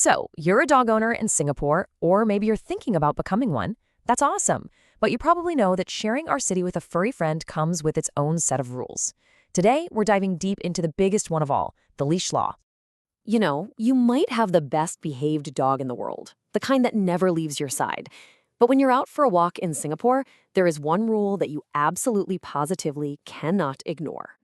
So, you're a dog owner in Singapore, or maybe you're thinking about becoming one. That's awesome. But you probably know that sharing our city with a furry friend comes with its own set of rules. Today, we're diving deep into the biggest one of all, the leash law. You might have the best behaved dog in the world, the kind that never leaves your side. But when you're out for a walk in Singapore, there is one rule that you absolutely positively cannot ignore.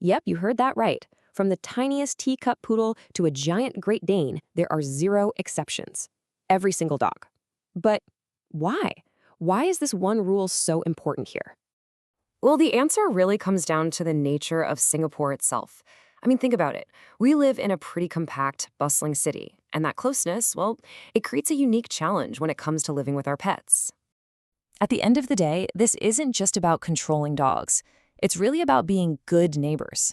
Yep, you heard that right. From the tiniest teacup poodle to a giant Great Dane, there are zero exceptions. Every single dog. But why? Why is this one rule so important here? Well, the answer really comes down to the nature of Singapore itself. I mean, think about it. We live in a pretty compact, bustling city, and that closeness, well, it creates a unique challenge when it comes to living with our pets. At the end of the day, this isn't just about controlling dogs. It's really about being good neighbors.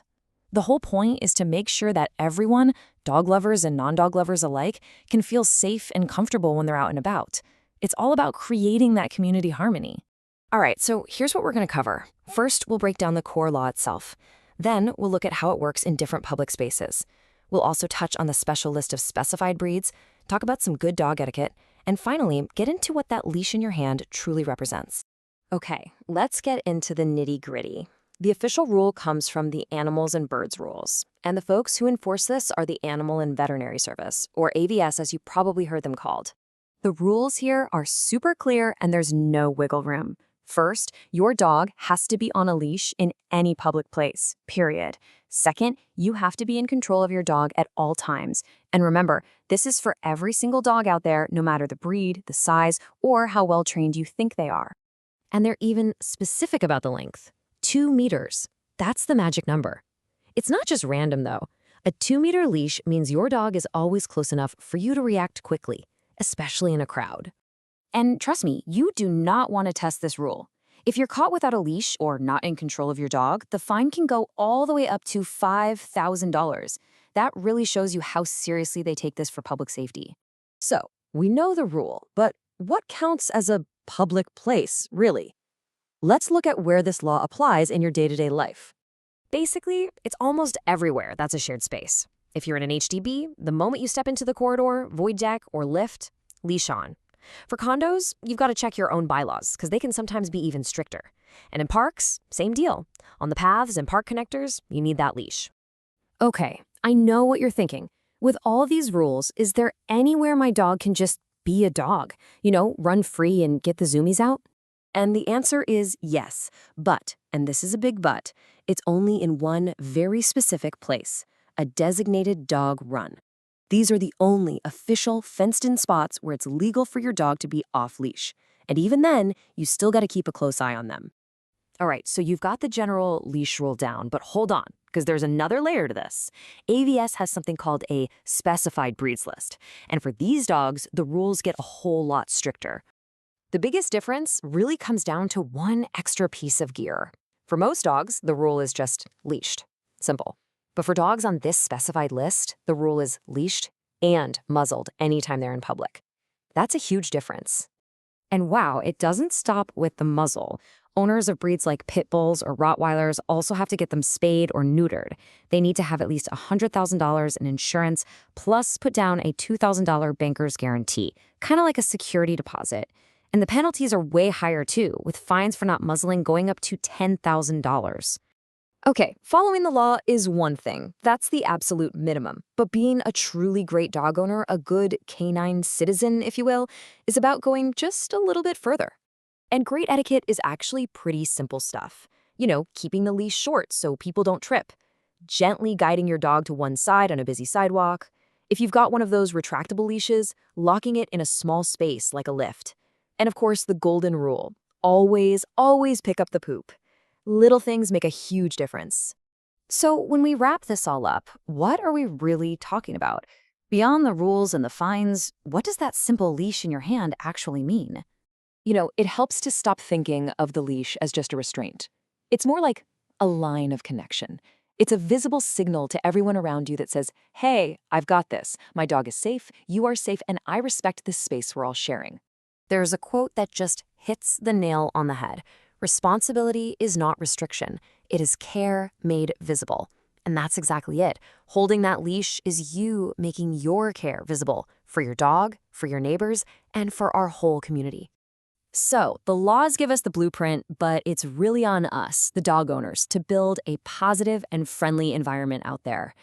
The whole point is to make sure that everyone, dog lovers and non-dog lovers alike, can feel safe and comfortable when they're out and about. It's all about creating that community harmony. All right, so here's what we're going to cover. First, we'll break down the core law itself. Then, we'll look at how it works in different public spaces. We'll also touch on the special list of specified breeds, talk about some good dog etiquette, and finally, get into what that leash in your hand truly represents. Okay, let's get into the nitty-gritty. The official rule comes from the Animals and Birds rules, and the folks who enforce this are the Animal and Veterinary Service, or AVS as you probably heard them called. The rules here are super clear and there's no wiggle room. First, your dog has to be on a leash in any public place, period. Second, you have to be in control of your dog at all times. And remember, this is for every single dog out there, no matter the breed, the size, or how well trained you think they are. And they're even specific about the length. 2 meters. That's the magic number. It's not just random, though. A 2-meter leash means your dog is always close enough for you to react quickly, especially in a crowd. And trust me, you do not want to test this rule. If you're caught without a leash or not in control of your dog, the fine can go all the way up to $5,000. That really shows you how seriously they take this for public safety. So, we know the rule, but what counts as a public place, really? Let's look at where this law applies in your day-to-day life. Basically, it's almost everywhere that's a shared space. If you're in an HDB, the moment you step into the corridor, void deck, or lift, leash on. For condos, you've got to check your own bylaws, because they can sometimes be even stricter. And in parks, same deal. On the paths and park connectors, you need that leash. Okay, I know what you're thinking. With all these rules, is there anywhere my dog can just be a dog? Run free and get the zoomies out? And the answer is yes, but, and this is a big but, it's only in one very specific place, a designated dog run. These are the only official fenced-in spots where it's legal for your dog to be off-leash. And even then, you still got to keep a close eye on them. All right, so you've got the general leash rule down, but hold on, because there's another layer to this. AVS has something called a specified breeds list. And for these dogs, the rules get a whole lot stricter. The biggest difference really comes down to one extra piece of gear. For most dogs, the rule is just leashed. Simple. But for dogs on this specified list, the rule is leashed and muzzled anytime they're in public. That's a huge difference. And wow, it doesn't stop with the muzzle. Owners of breeds like pit bulls or Rottweilers also have to get them spayed or neutered. They need to have at least $100,000 in insurance, plus put down a $2,000 banker's guarantee, kind of like a security deposit. And the penalties are way higher too, with fines for not muzzling going up to $10,000. Okay, following the law is one thing. That's the absolute minimum. But being a truly great dog owner, a good canine citizen, if you will, is about going just a little bit further. And great etiquette is actually pretty simple stuff. Keeping the leash short so people don't trip. Gently guiding your dog to one side on a busy sidewalk. If you've got one of those retractable leashes, locking it in a small space like a lift. And of course, the golden rule. Always, always pick up the poop. Little things make a huge difference. So when we wrap this all up, what are we really talking about? Beyond the rules and the fines, what does that simple leash in your hand actually mean? It helps to stop thinking of the leash as just a restraint. It's more like a line of connection. It's a visible signal to everyone around you that says, hey, I've got this. My dog is safe, you are safe, and I respect this space we're all sharing. There's a quote that just hits the nail on the head. Responsibility is not restriction. It is care made visible. And that's exactly it. Holding that leash is you making your care visible for your dog, for your neighbors, and for our whole community. So, the laws give us the blueprint, but it's really on us, the dog owners, to build a positive and friendly environment out there.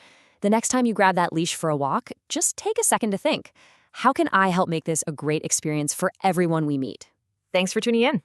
The next time you grab that leash for a walk, just take a second to think, how can I help make this a great experience for everyone we meet? Thanks for tuning in.